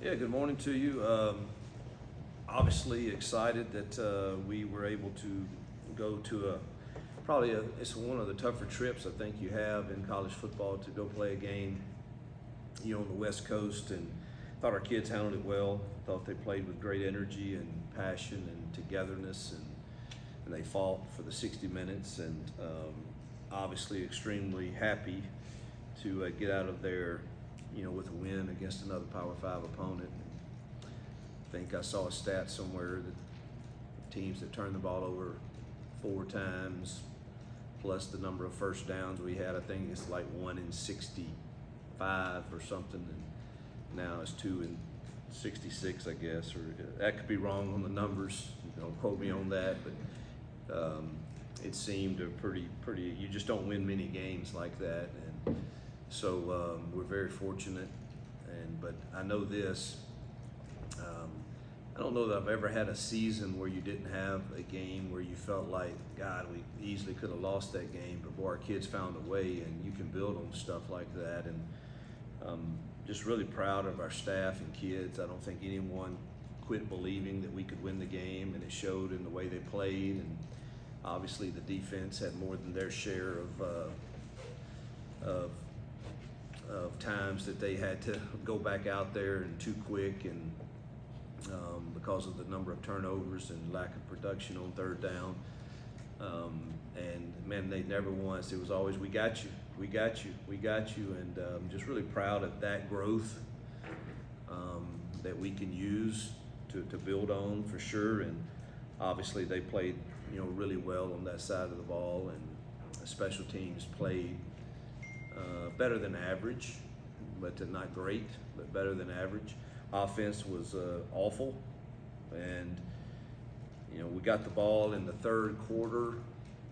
Yeah, good morning to you. Obviously excited that we were able to go to it's one of the tougher trips I think you have in college football to go play a game, on the West Coast, and thought our kids handled it well. Thought they played with great energy and passion and togetherness, and they fought for the 60 minutes, and obviously extremely happy to get out of there with a win against another Power 5 opponent. I think I saw a stat somewhere that teams that turned the ball over 4 times, plus the number of first downs we had, I think it's like 1 in 65 or something, and now it's 2 in 66, I guess, or that could be wrong on the numbers. Don't quote me on that, but it seemed a pretty. You just don't win many games like that, and so we're very fortunate. But I know this. I don't know that I've ever had a season where you didn't have a game where you felt like, God, we easily could have lost that game, but boy, our kids found a way, and you can build on stuff like that. And just really proud of our staff and kids. I don't think anyone quit believing that we could win the game, and it showed in the way they played. And obviously the defense had more than their share of times that they had to go back out there and too quick, and because of the number of turnovers and lack of production on third down. And man, they never once, it was always, we got you, we got you, we got you. And just really proud of that growth that we can use to build on for sure. And obviously they played really well on that side of the ball, and special teams played better than average, but not great, but better than average. Offense was awful, and we got the ball in the third quarter.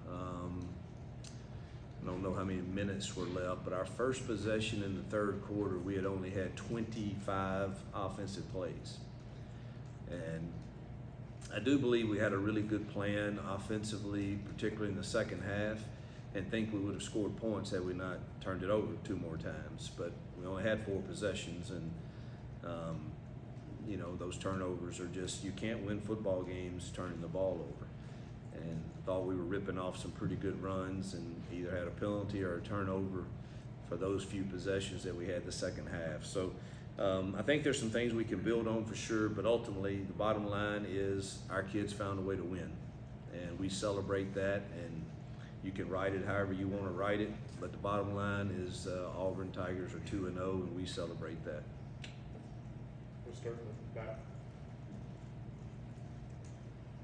I don't know how many minutes were left, but our first possession in the third quarter, we had only had 25 offensive plays. And I do believe we had a really good plan offensively, particularly in the second half, and think we would have scored points had we not turned it over 2 more times. But we only had 4 possessions, and those turnovers are just, you can't win football games turning the ball over. And thought we were ripping off some pretty good runs, and either had a penalty or a turnover for those few possessions that we had the second half. So I think there's some things we can build on for sure, but ultimately the bottom line is our kids found a way to win, and we celebrate that. And you can write it however you want to write it, but the bottom line is Auburn Tigers are 2-0, and we celebrate that. We'll start with that.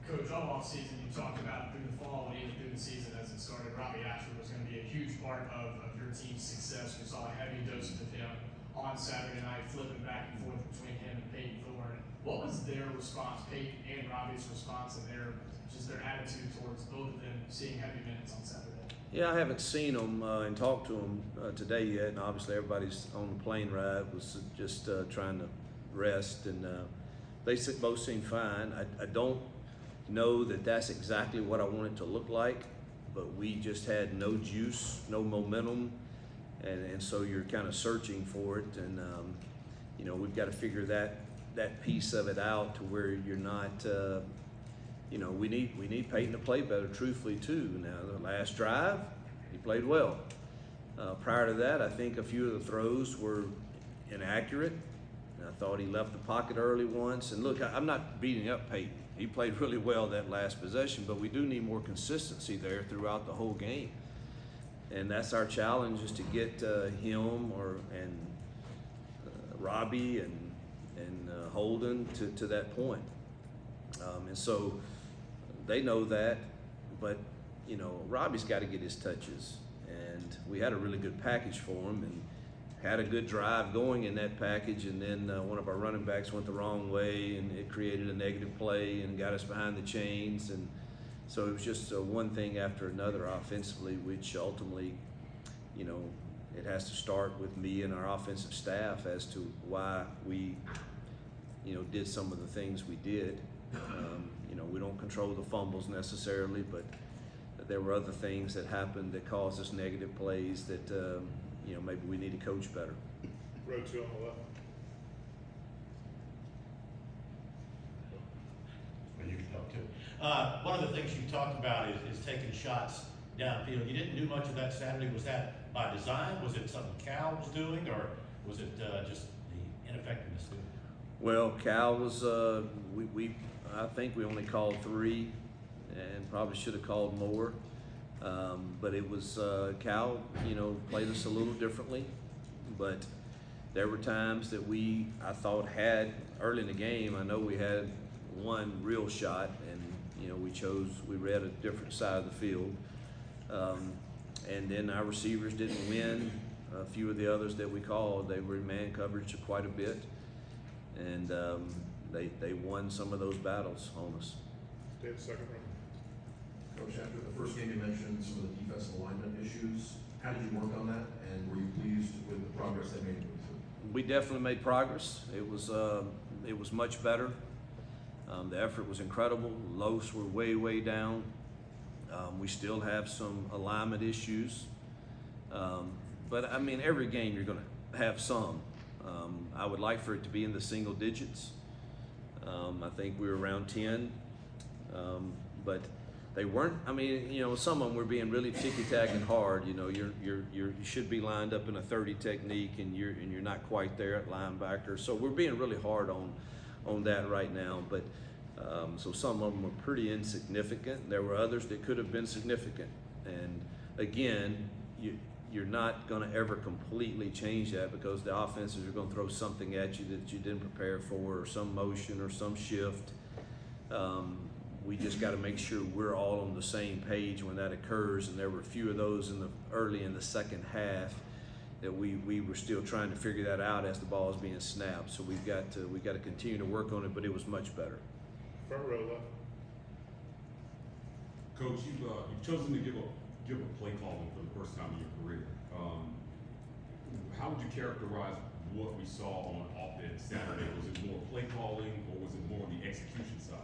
Coach, all offseason you talked about through the fall and even through the season as it started, Robbie Ashford was going to be a huge part of your team's success. We saw a heavy dose of him on Saturday night, flipping back and forth between him and Peyton Thorne. What was their response, Peyton and Robbie's response, and their attitude towards both of them seeing heavy minutes on Saturday? Yeah, I haven't seen them and talked to them today yet, and obviously everybody's on the plane ride was just trying to rest, and they both seem fine. I don't know that that's exactly what I want it to look like, but we just had no juice, no momentum, and so you're kind of searching for it, and we've got to figure that piece of it out to where you're not. We need Peyton to play better, truthfully, too. Now, the last drive, he played well. Prior to that, I think a few of the throws were inaccurate. I thought he left the pocket early once. And look, I'm not beating up Peyton. He played really well that last possession, but we do need more consistency there throughout the whole game. And that's our challenge, is to get him and Robbie and Holden to that point. And so they know that, but Robbie's got to get his touches, and we had a really good package for him and had a good drive going in that package, and then one of our running backs went the wrong way, and it created a negative play and got us behind the chains. And so it was just one thing after another offensively, which ultimately, it has to start with me and our offensive staff as to why we, did some of the things we did. We don't control the fumbles necessarily, but there were other things that happened that caused us negative plays that maybe we need to coach better. Row 2 on the left. One of the things you talked about is taking shots downfield. You didn't do much of that Saturday. Was that by design? Was it something Cal was doing, or was it just the ineffectiveness doing it? Well, Cal was, I think we only called 3 and probably should have called more. But it was, Cal, played us a little differently. But there were times that I thought had, early in the game, I know we had one real shot and, we read a different side of the field. And then our receivers didn't win. A few of the others that we called, they were in man coverage quite a bit. And they won some of those battles on us. Dave, second round. Coach, after the first game, you mentioned some of the defensive alignment issues. How did you work on that, and were you pleased with the progress they made? We definitely made progress. It was much better. The effort was incredible. Lows were way, way down. We still have some alignment issues. But I mean, every game you're going to have some. I would like for it to be in the single digits. I think we were around 10. But they weren't. I mean, some of them were being really ticky-tacking hard. You should be lined up in a 30 technique, and you're not quite there at linebacker. So we're being really hard on that right now. But so some of them were pretty insignificant. There were others that could have been significant. And again, you're not going to ever completely change that, because the offenses are going to throw something at you that you didn't prepare for, or some motion or some shift. We just got to make sure we're all on the same page when that occurs. And there were a few of those early in the second half that we were still trying to figure that out as the ball is being snapped. So we got to continue to work on it, but it was much better. Front row left. Coach, you've chosen to give a play calling for the first time in your career. How would you characterize what we saw on offense Saturday? Was it more play calling, or was it more on the execution side?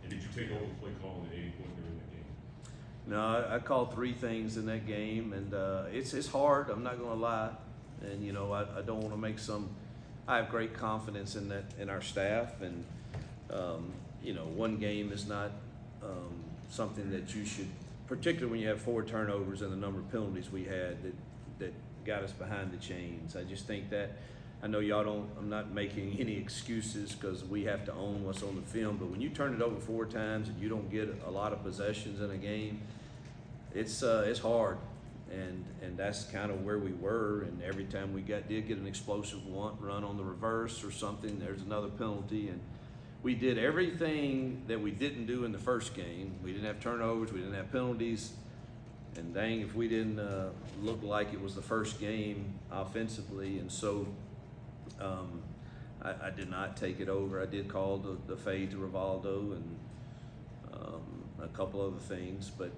And did you take over play calling at any point during that game? No, I called 3 things in that game, and it's hard. I'm not going to lie, and I don't want to make some. I have great confidence in our staff, and one game is not something that you should, particularly when you have 4 turnovers and the number of penalties we had that got us behind the chains. I just think that. I know y'all don't. I'm not making any excuses, because we have to own what's on the film. But when you turn it over 4 times and you don't get a lot of possessions in a game, it's hard, and that's kind of where we were. And every time we did get an explosive run on the reverse or something, there's another penalty. And we did everything that we didn't do in the first game. We didn't have turnovers. We didn't have penalties. And dang, if we didn't look like it was the first game offensively. And so I did not take it over. I did call the fade to Rivaldo and a couple other things. But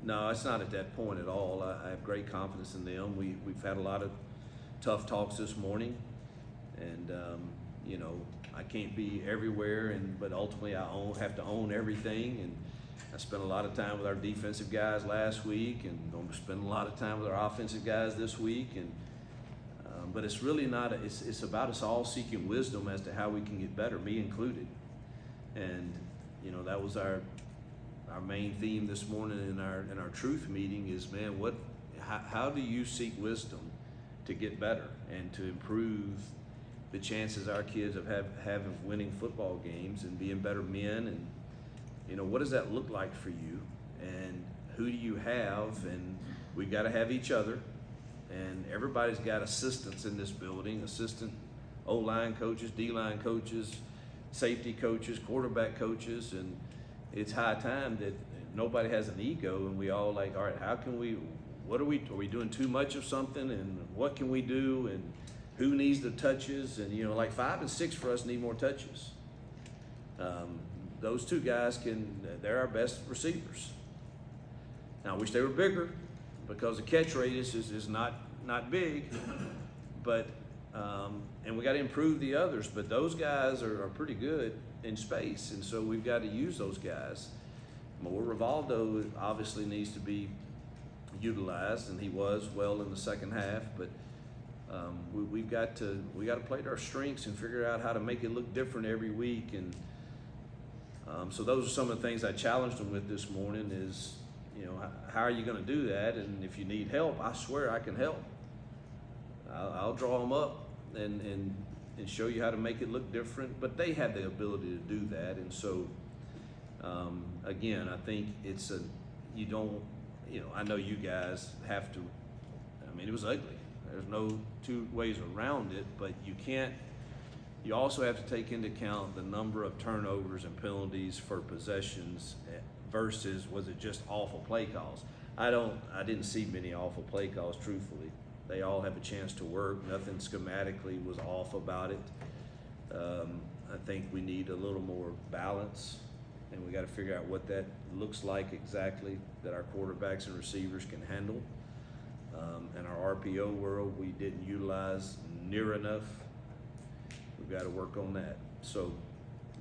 no, it's not at that point at all. I have great confidence in them. We've had a lot of tough talks this morning. And, I can't be everywhere, but ultimately I have to own everything. And I spent a lot of time with our defensive guys last week, and going to spend a lot of time with our offensive guys this week. And but it's really not. It's about us all seeking wisdom as to how we can get better, me included. And that was our main theme this morning in our truth meeting is, man, how do you seek wisdom to get better and to improve the chances our kids have winning football games and being better men? And what does that look like for you, and who do you have? And we got to have each other, and everybody's got assistants in this building, assistant O-line coaches, D-line coaches, safety coaches, quarterback coaches, and it's high time that nobody has an ego, and we all like, all right, how can we, are we doing too much of something, and what can we do, and who needs the touches? And like 5 and 6 for us need more touches. Those 2 guys they're our best receivers. Now I wish they were bigger, because the catch radius is not big, but and we got to improve the others, but those guys are pretty good in space, and so we've got to use those guys more. Rivaldo obviously needs to be utilized, and he was well in the second half, but we got to play to our strengths and figure out how to make it look different every week. And So those are some of the things I challenged them with this morning is, you know, how are you going to do that? And if you need help, I swear I can help. I'll draw them up and show you how to make it look different. But they have the ability to do that. And so, again, I think it's you don't, you know, I know you guys have to, I mean, it was ugly. There's no two ways around it, but you also have to take into account the number of turnovers and penalties for possessions versus was it just awful play calls. I didn't see many awful play calls, truthfully. They all have a chance to work. Nothing schematically was off about it. I think we need a little more balance, and we got to figure out what that looks like exactly that our quarterbacks and receivers can handle. In our RPO world, we didn't utilize near enough. We've got to work on that. So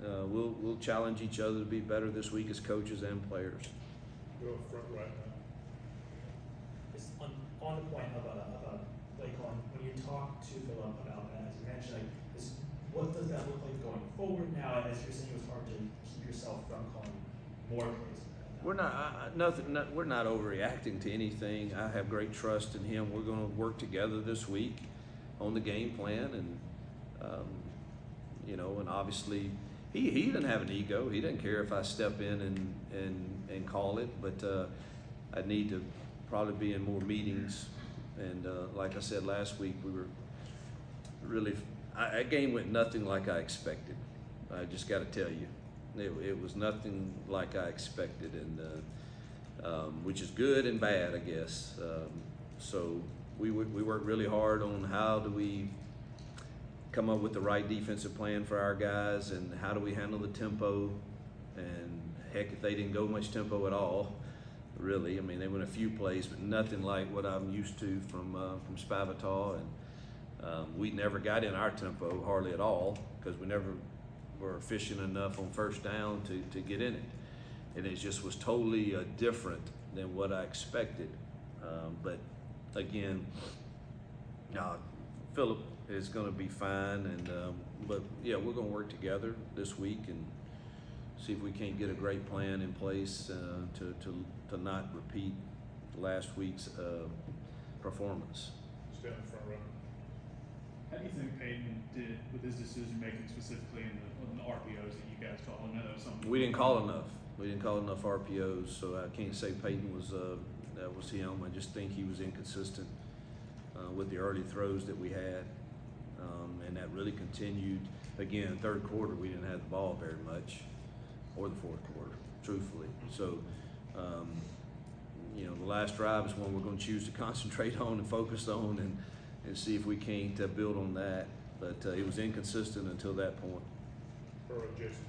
we'll challenge each other to be better this week as coaches and players. Go front right now. Just on the point of play calling, when you talk to Philip about that, as you mentioned, like, what does that look like going forward now? As you're saying, it was hard to keep yourself from calling more plays. We're we're not overreacting to anything. I have great trust in him. We're going to work together this week on the game plan, and you know, and obviously he didn't have an ego. He didn't care if I step in and call it, but I need to probably be in more meetings. And like I said last week, we were really that game went nothing like I expected. I just got to tell you. It was nothing like I expected, and which is good and bad, I guess. So we worked really hard on how do we come up with the right defensive plan for our guys, and how do we handle the tempo. And heck, if they didn't go much tempo at all, really. I mean, they went a few plays, but nothing like what I'm used to from Spavital, and we never got in our tempo hardly at all because we never were efficient enough on first down to get in it. And it just was totally different than what I expected. But again, Philip is going to be fine. And but yeah, we're going to work together this week and see if we can't get a great plan in place to not repeat last week's performance. Stay in the front row. How do you think Peyton did with his decision making specifically in the RPOs that you guys call? I know that was something We didn't call enough. We didn't call enough RPOs, so I can't say Peyton was that was him. I just think he was inconsistent with the early throws that we had, and that really continued. Again, third quarter we didn't have the ball very much, or the fourth quarter, truthfully. So, you know, the last drive is one we're going to choose to concentrate on and focus on, and see if we can't build on that. But it was inconsistent until that point. Front row, Jason.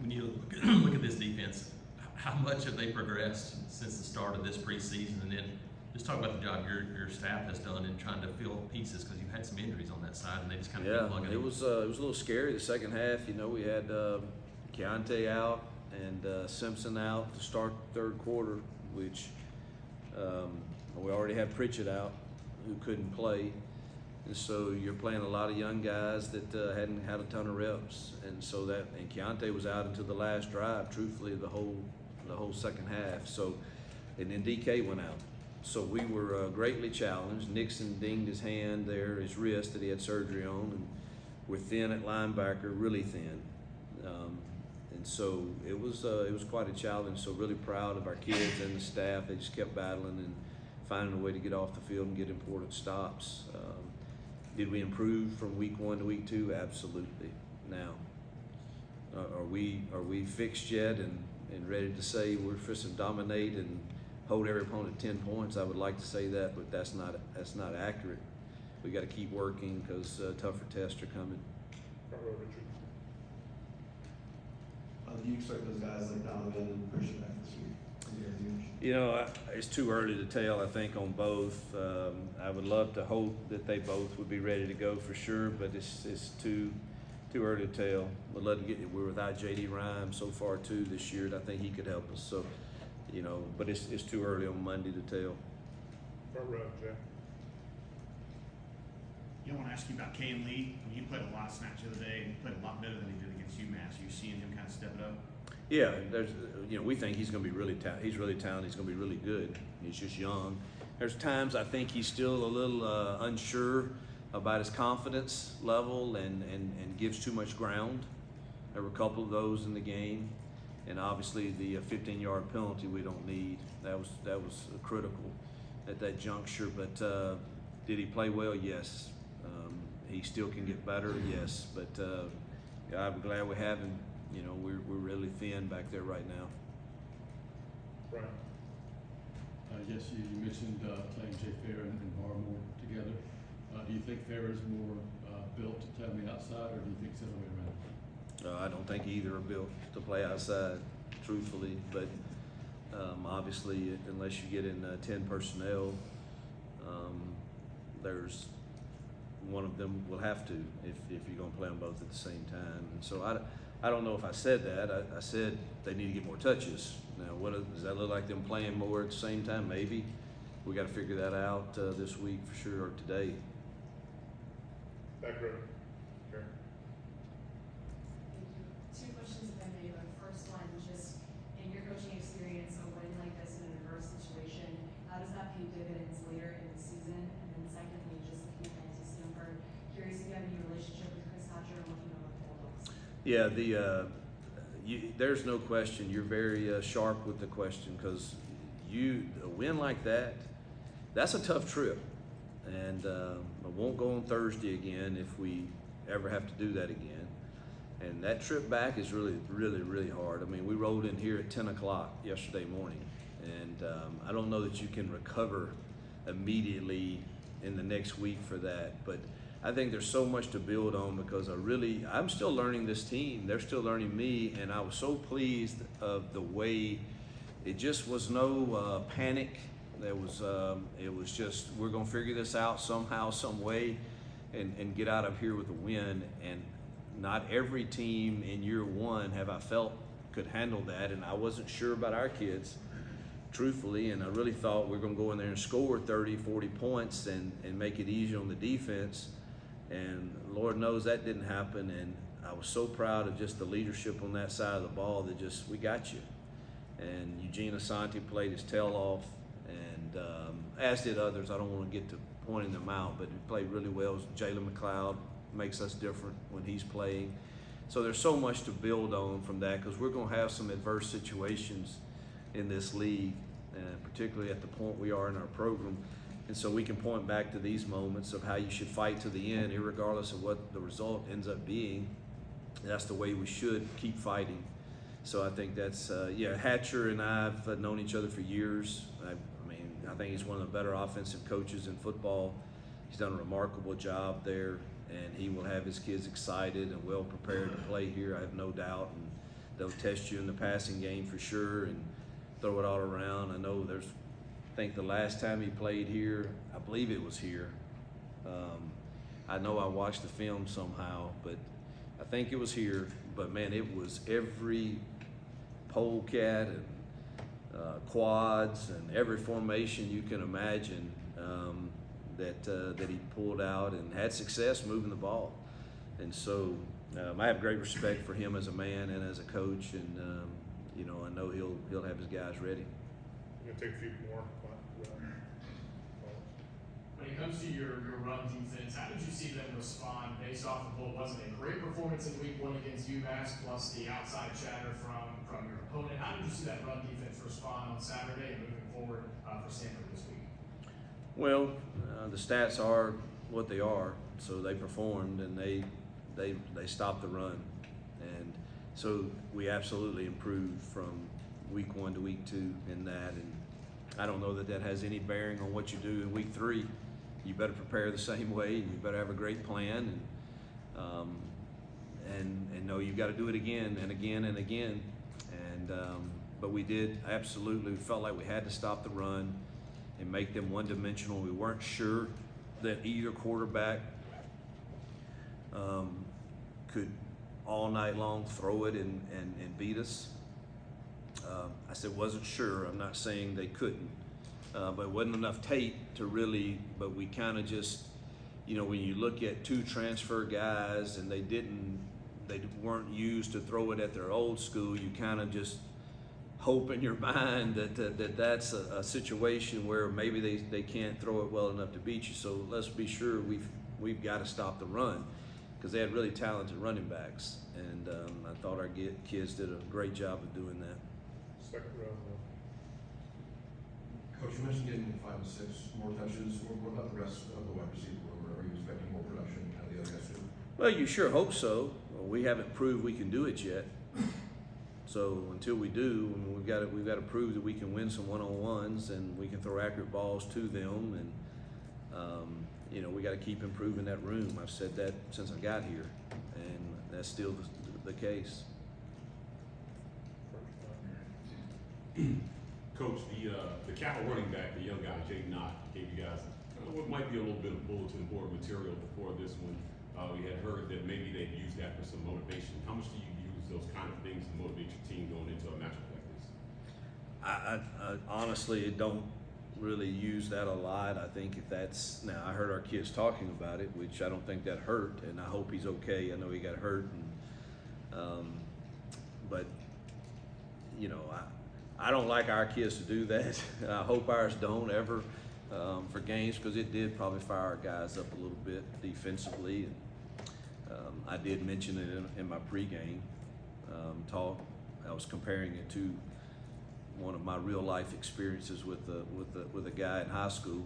When you look at this defense, how much have they progressed since the start of this preseason? And then just talk about the job your staff has done in trying to fill pieces, because you've had some injuries on that side, and they just kind of keep plugging it was a little scary the second half. You know, we had Keontae out and Simpson out to start the third quarter, which we already had Pritchett out who couldn't play. And so you're playing a lot of young guys that hadn't had a ton of reps, and so and Keontae was out until the last drive, truthfully, the whole second half. So, and then DK went out. So we were greatly challenged. Nixon dinged his hand there, his wrist that he had surgery on, and we're thin at linebacker, really thin. And so it was quite a challenge. So really proud of our kids and the staff. They just kept battling and finding a way to get off the field and get important stops. Did we improve from week 1 to week 2? Absolutely. Now, are we fixed yet and ready to say we're fixing to dominate and hold every opponent 10 points? I would like to say that, but that's not accurate. We got to keep working because tougher tests are coming. Front row, Richard. Do you expect those guys like Donovan and Christian back this week? You know, it's too early to tell, I think, on both. I would love to hope that they both would be ready to go for sure, but it's too early to tell. We're without J.D. Rhyme so far too this year, and I think he could help us. So, you know, but it's too early on Monday to tell. Front row, Jay. I want to ask you about Kane Lee. I mean, he played a lot of snaps the other day, and he played a lot better than he did against UMass. Are you seeing him kind of step it up? Yeah, we think he's going to be he's really talented. He's going to be really good. He's just young. There's times I think he's still a little unsure about his confidence level and gives too much ground. There were a couple of those in the game, and obviously the 15-yard penalty we don't need. That was critical at that juncture. But did he play well? Yes. He still can get better. Yes. But I'm glad we have him. We're really thin back there right now. Brian, Yes, you mentioned playing Jay Fair and Barmore together. Do you think Fair is more built to play on the outside, or do you think it's the other way around? I don't think either are built to play outside, truthfully. But obviously, unless you get in 10 personnel, there's one of them will have to if you're going to play them both at the same time. And so I don't know if I said that. I said they need to get more touches. Now, does that look like them playing more at the same time? Maybe. We got to figure that out this week for sure, or today. back row. Karen. Two questions if I may. The first one, just in your coaching experience, a win like this in an adverse situation, how does that pay dividends later in the season? And then secondly, just looking at Samford, curious if you have any relationship with Chris Hatcher and what you know about the Bulldogs. Yeah, there's no question. You're very sharp with the question, because a win like that, that's a tough trip, and I won't go on Thursday again if we ever have to do that again. And that trip back is really, really, really hard. I mean, we rolled in here at 10 o'clock yesterday morning, and I don't know that you can recover immediately in the next week for that, but I think there's so much to build on, because I'm still learning this team. They're still learning me, and I was so pleased of the way it just was no panic. It was just, we're gonna figure this out somehow, some way, and get out of here with a win. And not every team in year one have I felt could handle that, and I wasn't sure about our kids, truthfully, and I really thought we were gonna go in there and score 30, 40 points and make it easy on the defense. And Lord knows that didn't happen, and I was so proud of just the leadership on that side of the ball that just, we got you. And Eugene Asante played his tail off, and as did others. I don't want to get to pointing them out, but he played really well. Jalen McLeod makes us different when he's playing. So there's so much to build on from that, because we're going to have some adverse situations in this league, particularly at the point we are in our program. And so we can point back to these moments of how you should fight to the end, regardless of what the result ends up being. That's the way we should keep fighting. So I think that's, Hatcher and I have known each other for years. I think he's one of the better offensive coaches in football. He's done a remarkable job there, and he will have his kids excited and well prepared to play here, I have no doubt. And they'll test you in the passing game for sure and throw it all around. I think the last time he played here, I believe it was here. I know I watched the film somehow, but I think it was here. But man, it was every polecat and quads and every formation you can imagine that he pulled out and had success moving the ball. And so I have great respect for him as a man and as a coach, and I know he'll have his guys ready. I'm gonna take a few more. When it comes to your run defense, how did you see them respond based off of what wasn't a great performance in week one against UMass, plus the outside chatter from your opponent? How did you see that run defense respond on Saturday and moving forward for Samford this week? Well, the stats are what they are, so they performed and they stopped the run, and so we absolutely improved from week one to week two in that. And I don't know that has any bearing on what you do in week three. You better prepare the same way, and you better have a great plan, and know you've got to do it again and again and again. And but we did absolutely. We felt like we had to stop the run and make them one-dimensional. We weren't sure that either quarterback could all night long throw it and beat us. I said wasn't sure. I'm not saying they couldn't. But it wasn't enough tape to really, but we kind of just you know, when you look at two transfer guys and they weren't used to throw it at their old school, you kind of just hope in your mind that that's a situation where maybe they can't throw it well enough to beat you. So let's be sure we've got to stop the run, because they had really talented running backs, and I thought our kids did a great job of doing that. Second round, Coach, you mentioned getting 5 to 6 more touches. What about the rest of the wide receiver room? Are you expecting more production out of the other guys too? Well, you sure hope so. Well, we haven't proved we can do it yet. So until we do, I mean, we've got to prove that we can win some one-on-ones and we can throw accurate balls to them, and you know, we got to keep improving that room. I've said that since I got here, and that's still the case. Coach, the Cal running back, the young guy, Jay Knott, gave you guys what might be a little bit of bulletin board material before this one. We had heard that maybe they'd use that for some motivation. How much do you use those kind of things to motivate your team going into a matchup like this? I honestly don't really use that a lot. I think if that's, now I heard our kids talking about it, which I don't think that hurt, and I hope he's okay. I know he got hurt, and but you know, I don't like our kids to do that. I hope ours don't ever for games, because it did probably fire our guys up a little bit defensively. And I did mention it in my pregame talk. I was comparing it to one of my real life experiences with a guy in high school,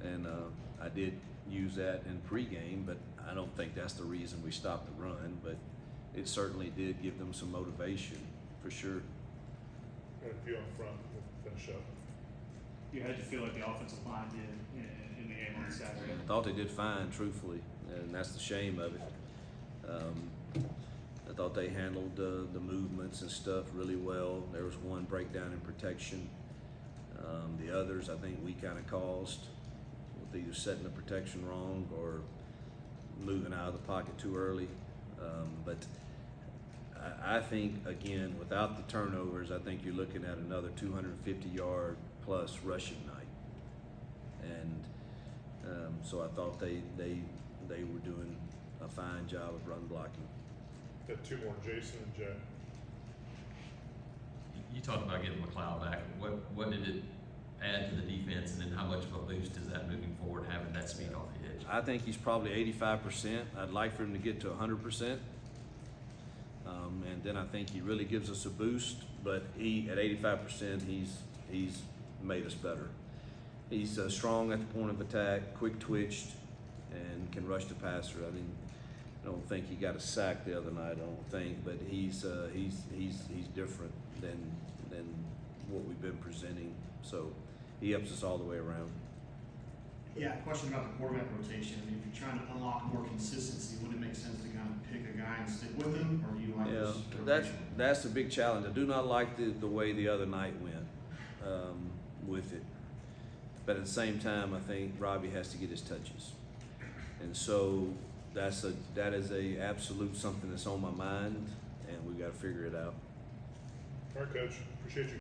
and I did use that in pregame, but I don't think that's the reason we stopped the run. But it certainly did give them some motivation, for sure. and a few up front, we'll finish up. Yeah, how did you feel like the offensive line did in the game on Saturday? I thought they did fine, truthfully, and that's the shame of it. I thought they handled the movements and stuff really well. There was one breakdown in protection. The others, I think, we kind of caused, with either setting the protection wrong or moving out of the pocket too early. But I think, again, without the turnovers, I think you're looking at another 250-yard plus rushing night. And so I thought they were doing a fine job of run blocking. Got two more, Jason and Jay. You talked about getting McLeod back. What did it add to the defense, and then how much of a boost is that moving forward, having that speed off the edge? I think he's probably 85%. I'd like for him to get to 100%. And then I think he really gives us a boost, but at 85%, he's made us better. He's strong at the point of attack, quick twitched, and can rush the passer. I don't think he got a sack the other night, I don't think, but he's different than what we've been presenting. So he helps us all the way around. Yeah, question about the quarterback rotation. I mean, if you're trying to unlock more consistency, would it make sense to kind of pick a guy and stick with him, or do you like Yeah, this? that's the big challenge. I do not like the way the other night went with it, but at the same time, I think Robbie has to get his touches, and so that is a absolute something that's on my mind, and we've got to figure it out. All right, Coach, appreciate you.